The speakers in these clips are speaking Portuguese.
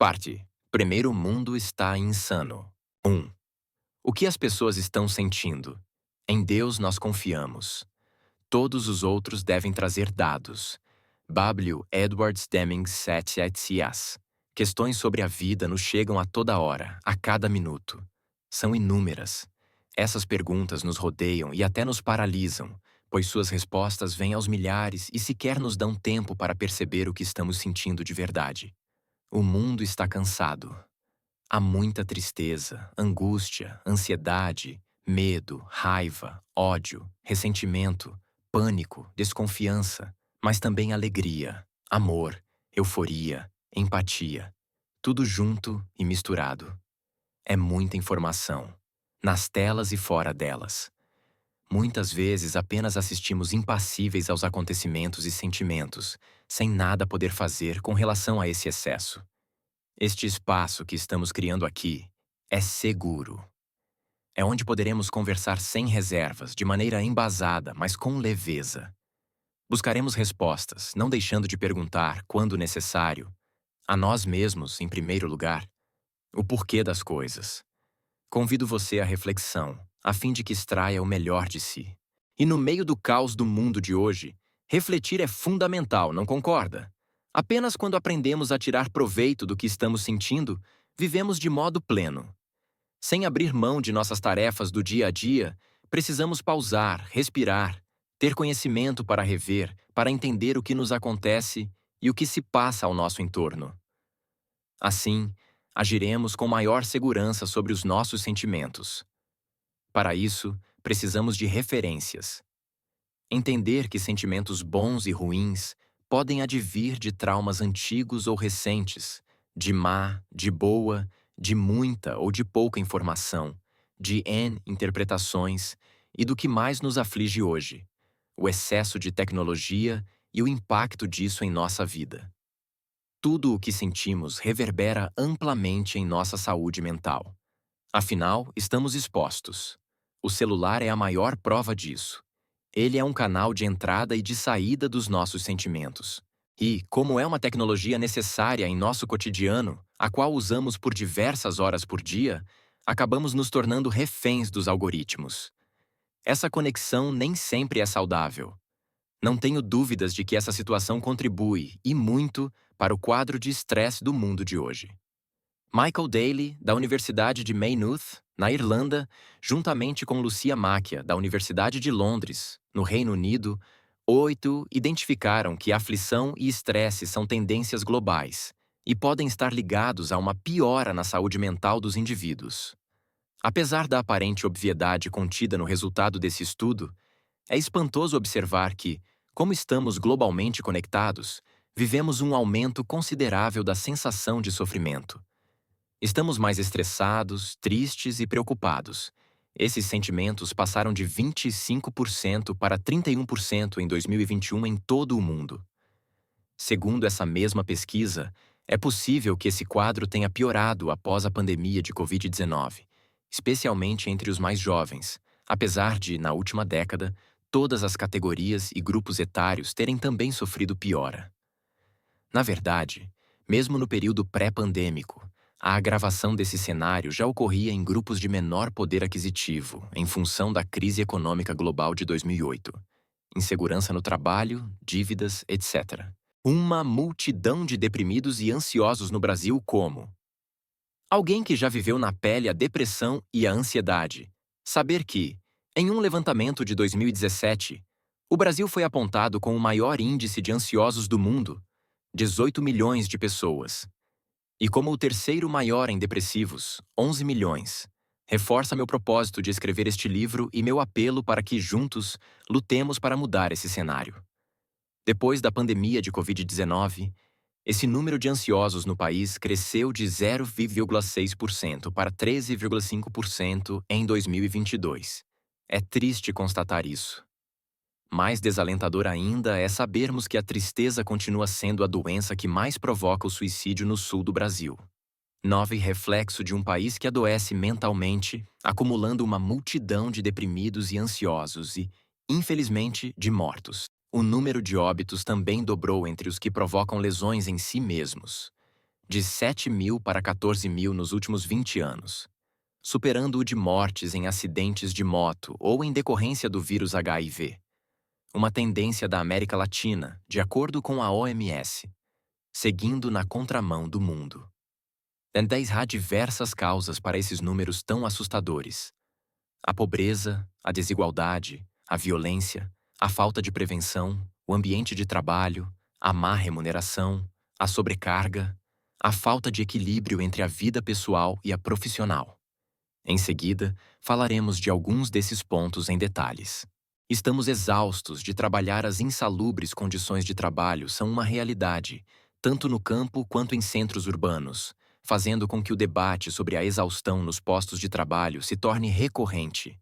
Parte. Primeiro mundo está insano. 1. O que as pessoas estão sentindo? Em Deus nós confiamos. Todos os outros devem trazer dados. W. Edwards Deming 7 Questões sobre a vida nos chegam a toda hora, a cada minuto. São inúmeras. Essas perguntas nos rodeiam e até nos paralisam, pois suas respostas vêm aos milhares e sequer nos dão tempo para perceber o que estamos sentindo de verdade. O mundo está cansado. Há muita tristeza, angústia, ansiedade, medo, raiva, ódio, ressentimento, pânico, desconfiança, mas também alegria, amor, euforia, empatia. Tudo junto e misturado. É muita informação, nas telas e fora delas. Muitas vezes apenas assistimos impassíveis aos acontecimentos e sentimentos, sem nada poder fazer com relação a esse excesso. Este espaço que estamos criando aqui é seguro. É onde poderemos conversar sem reservas, de maneira embasada, mas com leveza. Buscaremos respostas, não deixando de perguntar, quando necessário, a nós mesmos, em primeiro lugar, o porquê das coisas. Convido você à reflexão, a fim de que extraia o melhor de si. E no meio do caos do mundo de hoje, refletir é fundamental, não concorda? Apenas quando aprendemos a tirar proveito do que estamos sentindo, vivemos de modo pleno. Sem abrir mão de nossas tarefas do dia a dia, precisamos pausar, respirar, ter conhecimento para rever, para entender o que nos acontece e o que se passa ao nosso entorno. Assim, agiremos com maior segurança sobre os nossos sentimentos. Para isso, precisamos de referências. Entender que sentimentos bons e ruins podem advir de traumas antigos ou recentes, de má, de boa, de muita ou de pouca informação, de N interpretações e do que mais nos aflige hoje, o excesso de tecnologia e o impacto disso em nossa vida. Tudo o que sentimos reverbera amplamente em nossa saúde mental. Afinal, estamos expostos. O celular é a maior prova disso. Ele é um canal de entrada e de saída dos nossos sentimentos. E, como é uma tecnologia necessária em nosso cotidiano, a qual usamos por diversas horas por dia, acabamos nos tornando reféns dos algoritmos. Essa conexão nem sempre é saudável. Não tenho dúvidas de que essa situação contribui, e muito, para o quadro de estresse do mundo de hoje. Michael Daly, da Universidade de Maynooth, na Irlanda, juntamente com Lucia Macchia, da Universidade de Londres, no Reino Unido, identificaram que aflição e estresse são tendências globais e podem estar ligados a uma piora na saúde mental dos indivíduos. Apesar da aparente obviedade contida no resultado desse estudo, é espantoso observar que, como estamos globalmente conectados, vivemos um aumento considerável da sensação de sofrimento. Estamos mais estressados, tristes e preocupados. Esses sentimentos passaram de 25% para 31% em 2021 em todo o mundo. Segundo essa mesma pesquisa, é possível que esse quadro tenha piorado após a pandemia de Covid-19, especialmente entre os mais jovens, apesar de, na última década, todas as categorias e grupos etários terem também sofrido piora. Na verdade, mesmo no período pré-pandêmico, a agravação desse cenário já ocorria em grupos de menor poder aquisitivo, em função da crise econômica global de 2008. Insegurança no trabalho, dívidas, etc. Uma multidão de deprimidos e ansiosos no Brasil como alguém que já viveu na pele a depressão e a ansiedade. Saber que, em um levantamento de 2017, o Brasil foi apontado com o maior índice de ansiosos do mundo, 18 milhões de pessoas. E como o terceiro maior em depressivos, 11 milhões, reforça meu propósito de escrever este livro e meu apelo para que, juntos, lutemos para mudar esse cenário. Depois da pandemia de Covid-19, esse número de ansiosos no país cresceu de 0,6% para 13,5% em 2022. É triste constatar isso. Mais desalentador ainda é sabermos que a tristeza continua sendo a doença que mais provoca o suicídio no sul do Brasil. 9. Reflexo de um país que adoece mentalmente, acumulando uma multidão de deprimidos e ansiosos e, infelizmente, de mortos. O número de óbitos também dobrou entre os que provocam lesões em si mesmos. de 7.000 para 14.000 nos últimos 20 anos, superando o de mortes em acidentes de moto ou em decorrência do vírus HIV. Uma tendência da América Latina, de acordo com a OMS, seguindo na contramão do mundo. Há diversas causas para esses números tão assustadores. A pobreza, a desigualdade, a violência, a falta de prevenção, o ambiente de trabalho, a má remuneração, a sobrecarga, a falta de equilíbrio entre a vida pessoal e a profissional. Em seguida, falaremos de alguns desses pontos em detalhes. Estamos exaustos de trabalhar. As insalubres condições de trabalho são uma realidade, tanto no campo quanto em centros urbanos, fazendo com que o debate sobre a exaustão nos postos de trabalho se torne recorrente.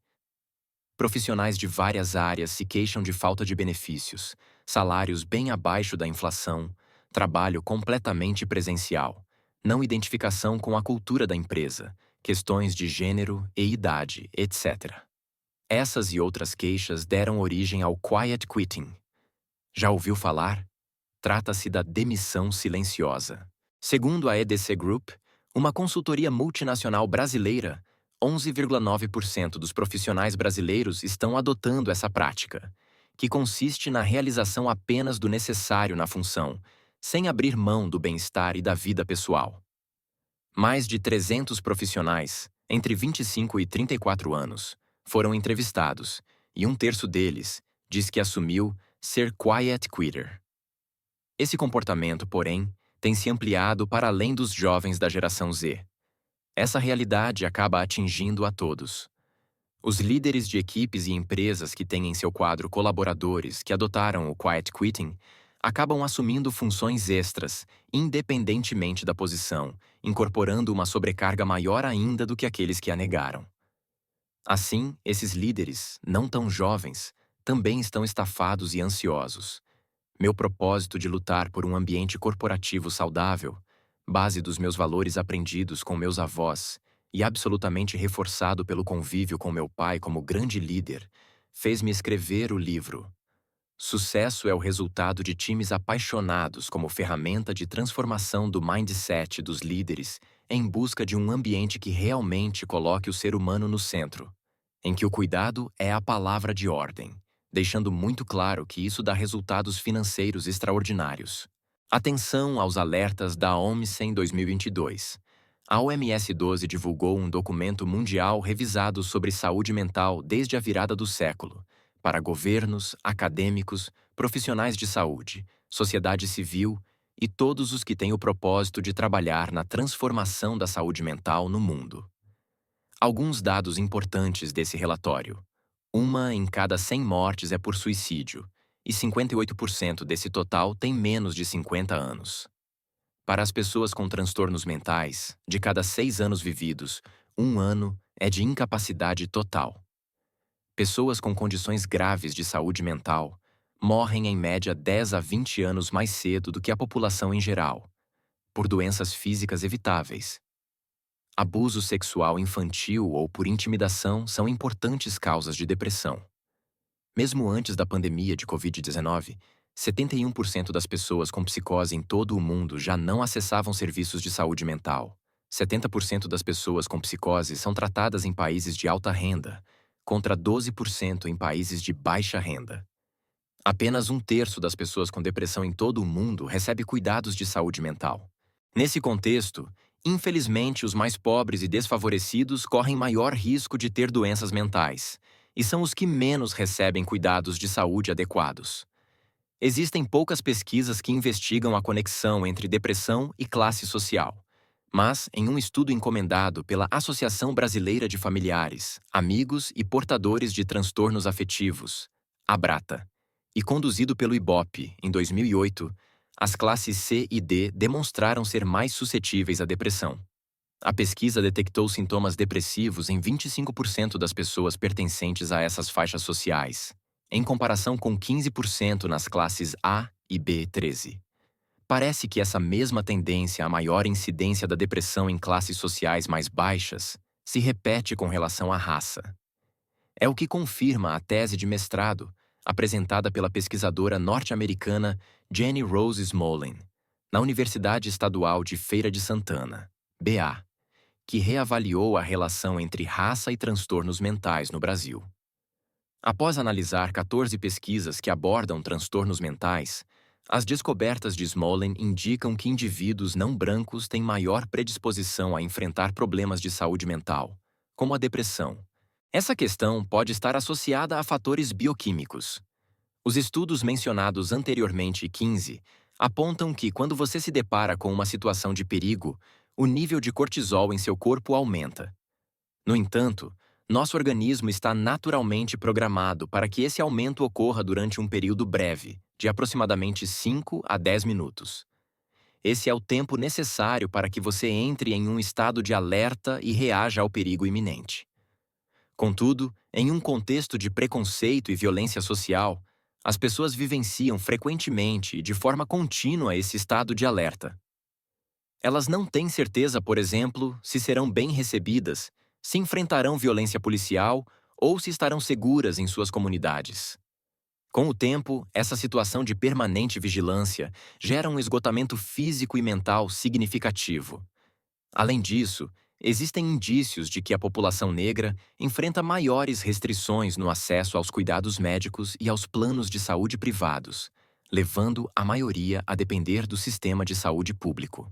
Profissionais de várias áreas se queixam de falta de benefícios, salários bem abaixo da inflação, trabalho completamente presencial, não identificação com a cultura da empresa, questões de gênero e idade, etc. Essas e outras queixas deram origem ao quiet quitting. Já ouviu falar? Trata-se da demissão silenciosa. Segundo a EDC Group, uma consultoria multinacional brasileira, 11,9% dos profissionais brasileiros estão adotando essa prática, que consiste na realização apenas do necessário na função, sem abrir mão do bem-estar e da vida pessoal. Mais de 300 profissionais, entre 25 e 34 anos, foram entrevistados, e um terço deles diz que assumiu ser quiet quitter. Esse comportamento, porém, tem se ampliado para além dos jovens da geração Z. Essa realidade acaba atingindo a todos. Os líderes de equipes e empresas que têm em seu quadro colaboradores que adotaram o quiet quitting acabam assumindo funções extras, independentemente da posição, incorporando uma sobrecarga maior ainda do que aqueles que a negaram. Assim, esses líderes, não tão jovens, também estão estafados e ansiosos. Meu propósito de lutar por um ambiente corporativo saudável, base dos meus valores aprendidos com meus avós e absolutamente reforçado pelo convívio com meu pai como grande líder, fez-me escrever o livro. Sucesso é o resultado de times apaixonados como ferramenta de transformação do mindset dos líderes em busca de um ambiente que realmente coloque o ser humano no centro, em que o cuidado é a palavra de ordem, deixando muito claro que isso dá resultados financeiros extraordinários. Atenção aos alertas da OMS em 2022. A OMS 12 divulgou um documento mundial revisado sobre saúde mental desde a virada do século, para governos, acadêmicos, profissionais de saúde, sociedade civil e todos os que têm o propósito de trabalhar na transformação da saúde mental no mundo. Alguns dados importantes desse relatório. 1 em cada 100 mortes é por suicídio, e 58% desse total tem menos de 50 anos. Para as pessoas com transtornos mentais, de cada 6 anos vividos, 1 ano é de incapacidade total. Pessoas com condições graves de saúde mental morrem em média 10 a 20 anos mais cedo do que a população em geral, por doenças físicas evitáveis. Abuso sexual infantil ou por intimidação são importantes causas de depressão. Mesmo antes da pandemia de Covid-19, 71% das pessoas com psicose em todo o mundo já não acessavam serviços de saúde mental. 70% das pessoas com psicose são tratadas em países de alta renda, contra 12% em países de baixa renda. Apenas um terço das pessoas com depressão em todo o mundo recebe cuidados de saúde mental. Nesse contexto, infelizmente, os mais pobres e desfavorecidos correm maior risco de ter doenças mentais, e são os que menos recebem cuidados de saúde adequados. Existem poucas pesquisas que investigam a conexão entre depressão e classe social. Mas, em um estudo encomendado pela Associação Brasileira de Familiares, Amigos e Portadores de Transtornos Afetivos, ABRATA, e conduzido pelo IBOP, em 2008, as classes C e D demonstraram ser mais suscetíveis à depressão. A pesquisa detectou sintomas depressivos em 25% das pessoas pertencentes a essas faixas sociais, em comparação com 15% nas classes A e B13. Parece que essa mesma tendência à maior incidência da depressão em classes sociais mais baixas se repete com relação à raça. É o que confirma a tese de mestrado apresentada pela pesquisadora norte-americana Jenny Rose Smolin, na Universidade Estadual de Feira de Santana, BA, que reavaliou a relação entre raça e transtornos mentais no Brasil. Após analisar 14 pesquisas que abordam transtornos mentais, as descobertas de Smolin indicam que indivíduos não brancos têm maior predisposição a enfrentar problemas de saúde mental, como a depressão. Essa questão pode estar associada a fatores bioquímicos. Os estudos mencionados anteriormente, 15, apontam que quando você se depara com uma situação de perigo, o nível de cortisol em seu corpo aumenta. No entanto, nosso organismo está naturalmente programado para que esse aumento ocorra durante um período breve, de aproximadamente 5 a 10 minutos. Esse é o tempo necessário para que você entre em um estado de alerta e reaja ao perigo iminente. Contudo, em um contexto de preconceito e violência social, as pessoas vivenciam frequentemente e de forma contínua esse estado de alerta. Elas não têm certeza, por exemplo, se serão bem recebidas, se enfrentarão violência policial ou se estarão seguras em suas comunidades. Com o tempo, essa situação de permanente vigilância gera um esgotamento físico e mental significativo. Além disso, existem indícios de que a população negra enfrenta maiores restrições no acesso aos cuidados médicos e aos planos de saúde privados, levando a maioria a depender do sistema de saúde público.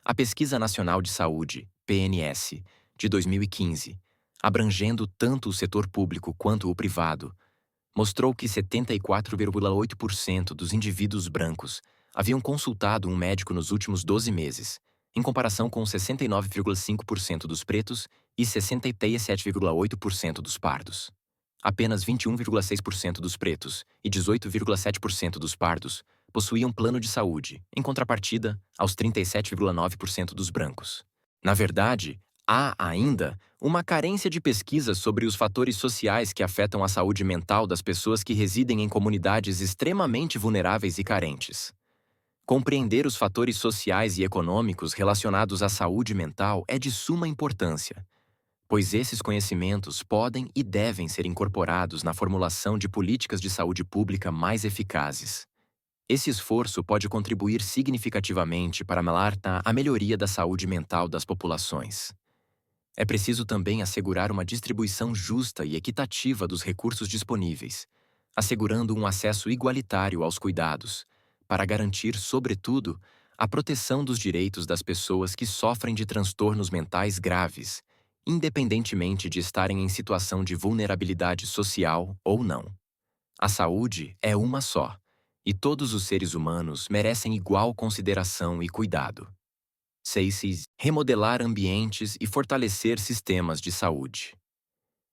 A Pesquisa Nacional de Saúde, PNS, de 2015, abrangendo tanto o setor público quanto o privado, mostrou que 74,8% dos indivíduos brancos haviam consultado um médico nos últimos 12 meses, em comparação com 69,5% dos pretos e 67,8% dos pardos. Apenas 21,6% dos pretos e 18,7% dos pardos possuíam plano de saúde, em contrapartida aos 37,9% dos brancos. Na verdade, há ainda uma carência de pesquisas sobre os fatores sociais que afetam a saúde mental das pessoas que residem em comunidades extremamente vulneráveis e carentes. Compreender os fatores sociais e econômicos relacionados à saúde mental é de suma importância, pois esses conhecimentos podem e devem ser incorporados na formulação de políticas de saúde pública mais eficazes. Esse esforço pode contribuir significativamente para a melhoria da saúde mental das populações. É preciso também assegurar uma distribuição justa e equitativa dos recursos disponíveis, assegurando um acesso igualitário aos cuidados, para garantir, sobretudo, a proteção dos direitos das pessoas que sofrem de transtornos mentais graves, independentemente de estarem em situação de vulnerabilidade social ou não. A saúde é uma só, e todos os seres humanos merecem igual consideração e cuidado. 6. Remodelar ambientes e fortalecer sistemas de saúde.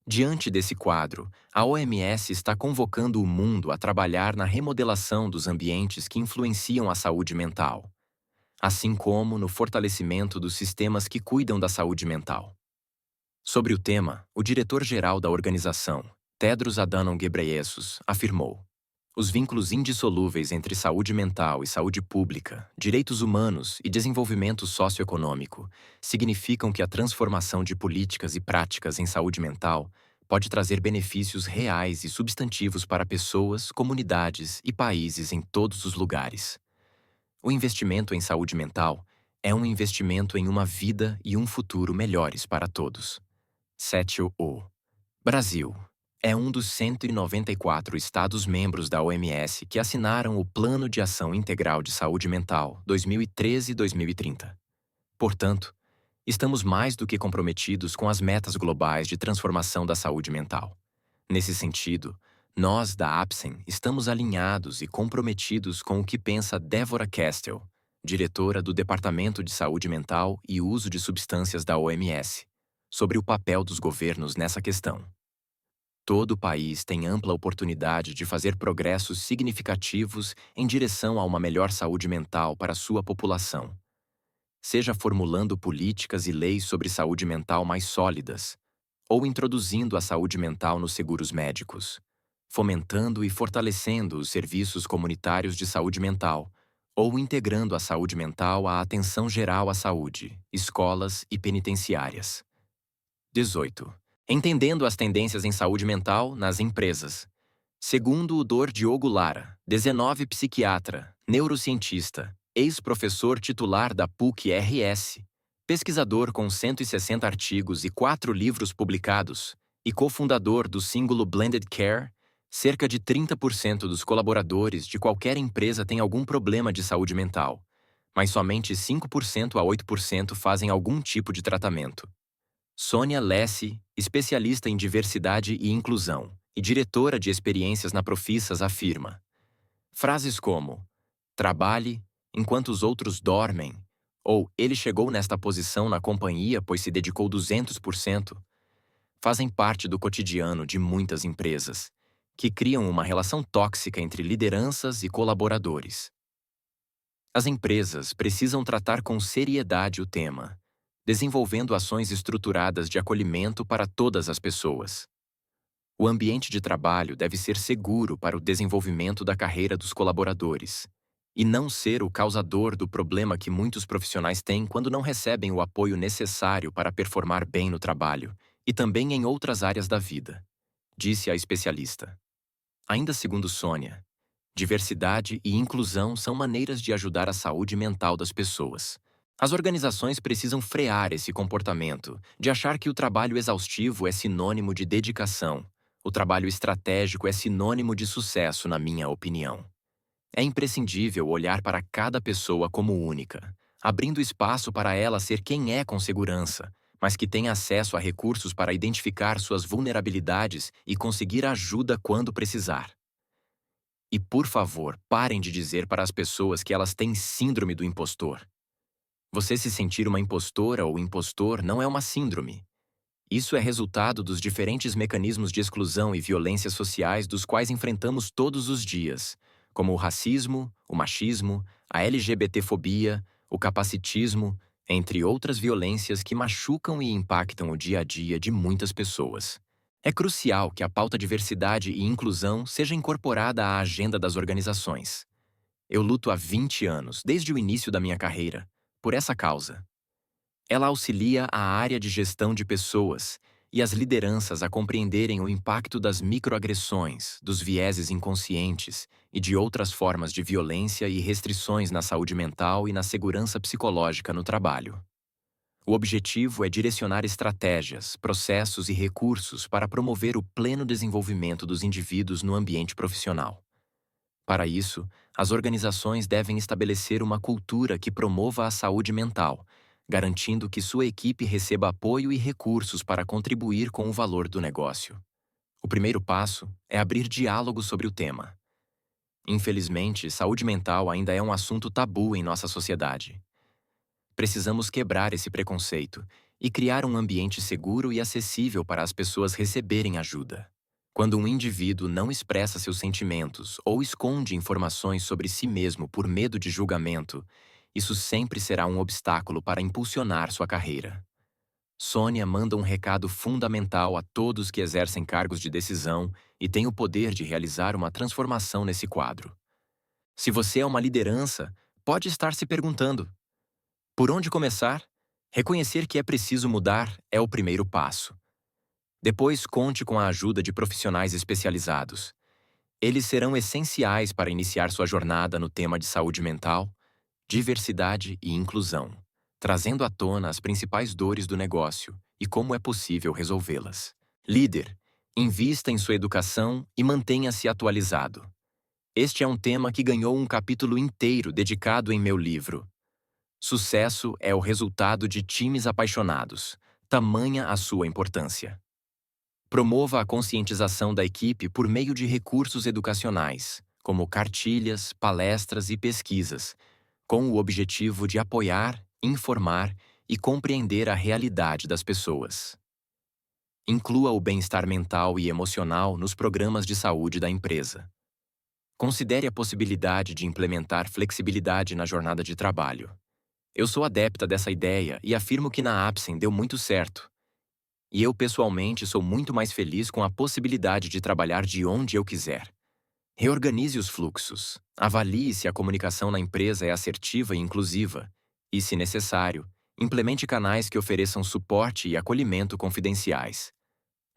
Diante desse quadro, a OMS está convocando o mundo a trabalhar na remodelação dos ambientes que influenciam a saúde mental, assim como no fortalecimento dos sistemas que cuidam da saúde mental. Sobre o tema, o diretor-geral da organização, Tedros Adhanom Ghebreyesus, afirmou: os vínculos indissolúveis entre saúde mental e saúde pública, direitos humanos e desenvolvimento socioeconômico significam que a transformação de políticas e práticas em saúde mental pode trazer benefícios reais e substantivos para pessoas, comunidades e países em todos os lugares. O investimento em saúde mental é um investimento em uma vida e um futuro melhores para todos. 7. O Brasil é um dos 194 Estados-membros da OMS que assinaram o Plano de Ação Integral de Saúde Mental 2013-2030. Portanto, estamos mais do que comprometidos com as metas globais de transformação da saúde mental. Nesse sentido, nós da APSEM estamos alinhados e comprometidos com o que pensa Deborah Castell, diretora do Departamento de Saúde Mental e Uso de Substâncias da OMS, sobre o papel dos governos nessa questão. Todo o país tem ampla oportunidade de fazer progressos significativos em direção a uma melhor saúde mental para sua população. Seja formulando políticas e leis sobre saúde mental mais sólidas, ou introduzindo a saúde mental nos seguros médicos, fomentando e fortalecendo os serviços comunitários de saúde mental, ou integrando a saúde mental à atenção geral à saúde, escolas e penitenciárias. 18. Entendendo as tendências em saúde mental nas empresas. Segundo o Dr. Diogo Lara, 19 psiquiatra, neurocientista, ex-professor titular da PUC-RS, pesquisador com 160 artigos e 4 livros publicados, e cofundador do símbolo Blended Care, cerca de 30% dos colaboradores de qualquer empresa têm algum problema de saúde mental, mas somente 5% a 8% fazem algum tipo de tratamento. Sônia Lessie, especialista em diversidade e inclusão e diretora de experiências na Profissas, afirma: frases como "trabalhe enquanto os outros dormem" ou "ele chegou nesta posição na companhia pois se dedicou 200%", fazem parte do cotidiano de muitas empresas, que criam uma relação tóxica entre lideranças e colaboradores. As empresas precisam tratar com seriedade o tema, desenvolvendo ações estruturadas de acolhimento para todas as pessoas. O ambiente de trabalho deve ser seguro para o desenvolvimento da carreira dos colaboradores, e não ser o causador do problema que muitos profissionais têm quando não recebem o apoio necessário para performar bem no trabalho e também em outras áreas da vida, disse a especialista. Ainda segundo Sônia, diversidade e inclusão são maneiras de ajudar a saúde mental das pessoas. As organizações precisam frear esse comportamento de achar que o trabalho exaustivo é sinônimo de dedicação. O trabalho estratégico é sinônimo de sucesso, na minha opinião. É imprescindível olhar para cada pessoa como única, abrindo espaço para ela ser quem é com segurança, mas que tenha acesso a recursos para identificar suas vulnerabilidades e conseguir ajuda quando precisar. E, por favor, parem de dizer para as pessoas que elas têm síndrome do impostor. Você se sentir uma impostora ou impostor não é uma síndrome. Isso é resultado dos diferentes mecanismos de exclusão e violência sociais dos quais enfrentamos todos os dias, como o racismo, o machismo, a LGBTfobia, o capacitismo, entre outras violências que machucam e impactam o dia a dia de muitas pessoas. É crucial que a pauta diversidade e inclusão seja incorporada à agenda das organizações. Eu luto há 20 anos, desde o início da minha carreira, por essa causa. Ela auxilia a área de gestão de pessoas e as lideranças a compreenderem o impacto das microagressões, dos vieses inconscientes e de outras formas de violência e restrições na saúde mental e na segurança psicológica no trabalho. O objetivo é direcionar estratégias, processos e recursos para promover o pleno desenvolvimento dos indivíduos no ambiente profissional. Para isso, as organizações devem estabelecer uma cultura que promova a saúde mental, garantindo que sua equipe receba apoio e recursos para contribuir com o valor do negócio. O primeiro passo é abrir diálogo sobre o tema. Infelizmente, saúde mental ainda é um assunto tabu em nossa sociedade. Precisamos quebrar esse preconceito e criar um ambiente seguro e acessível para as pessoas receberem ajuda. Quando um indivíduo não expressa seus sentimentos ou esconde informações sobre si mesmo por medo de julgamento, isso sempre será um obstáculo para impulsionar sua carreira. Sônia manda um recado fundamental a todos que exercem cargos de decisão e têm o poder de realizar uma transformação nesse quadro. Se você é uma liderança, pode estar se perguntando: por onde começar? Reconhecer que é preciso mudar é o primeiro passo. Depois, conte com a ajuda de profissionais especializados. Eles serão essenciais para iniciar sua jornada no tema de saúde mental, diversidade e inclusão, trazendo à tona as principais dores do negócio e como é possível resolvê-las. Líder, invista em sua educação e mantenha-se atualizado. Este é um tema que ganhou um capítulo inteiro dedicado em meu livro. Sucesso é o resultado de times apaixonados, tamanha a sua importância. Promova a conscientização da equipe por meio de recursos educacionais, como cartilhas, palestras e pesquisas, com o objetivo de apoiar, informar e compreender a realidade das pessoas. Inclua o bem-estar mental e emocional nos programas de saúde da empresa. Considere a possibilidade de implementar flexibilidade na jornada de trabalho. Eu sou adepta dessa ideia e afirmo que na Apsen deu muito certo. E eu pessoalmente sou muito mais feliz com a possibilidade de trabalhar de onde eu quiser. Reorganize os fluxos, avalie se a comunicação na empresa é assertiva e inclusiva, e, se necessário, implemente canais que ofereçam suporte e acolhimento confidenciais.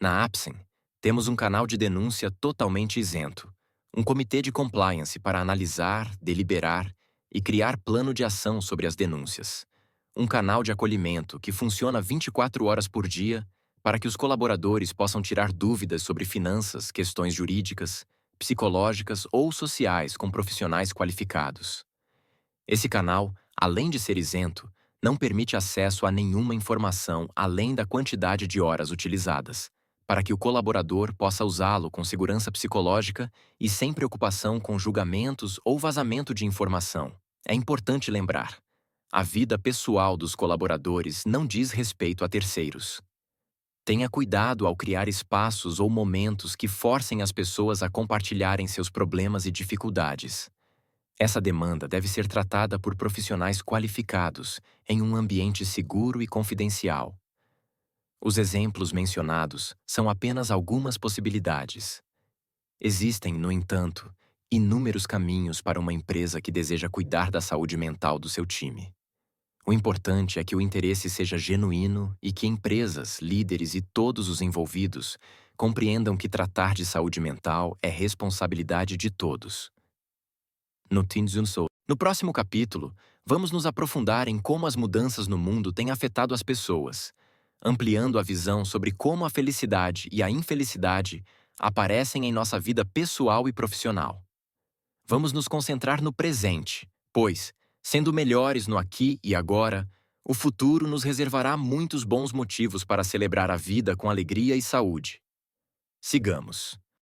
Na Apsen, temos um canal de denúncia totalmente isento, um comitê de compliance para analisar, deliberar e criar plano de ação sobre as denúncias. Um canal de acolhimento que funciona 24 horas por dia para que os colaboradores possam tirar dúvidas sobre finanças, questões jurídicas, psicológicas ou sociais com profissionais qualificados. Esse canal, além de ser isento, não permite acesso a nenhuma informação além da quantidade de horas utilizadas, para que o colaborador possa usá-lo com segurança psicológica e sem preocupação com julgamentos ou vazamento de informação. É importante lembrar: a vida pessoal dos colaboradores não diz respeito a terceiros. Tenha cuidado ao criar espaços ou momentos que forcem as pessoas a compartilharem seus problemas e dificuldades. Essa demanda deve ser tratada por profissionais qualificados, em um ambiente seguro e confidencial. Os exemplos mencionados são apenas algumas possibilidades. Existem, no entanto, inúmeros caminhos para uma empresa que deseja cuidar da saúde mental do seu time. O importante é que o interesse seja genuíno e que empresas, líderes e todos os envolvidos compreendam que tratar de saúde mental é responsabilidade de todos. No próximo capítulo, vamos nos aprofundar em como as mudanças no mundo têm afetado as pessoas, ampliando a visão sobre como a felicidade e a infelicidade aparecem em nossa vida pessoal e profissional. Vamos nos concentrar no presente, pois, sendo melhores no aqui e agora, o futuro nos reservará muitos bons motivos para celebrar a vida com alegria e saúde. Sigamos.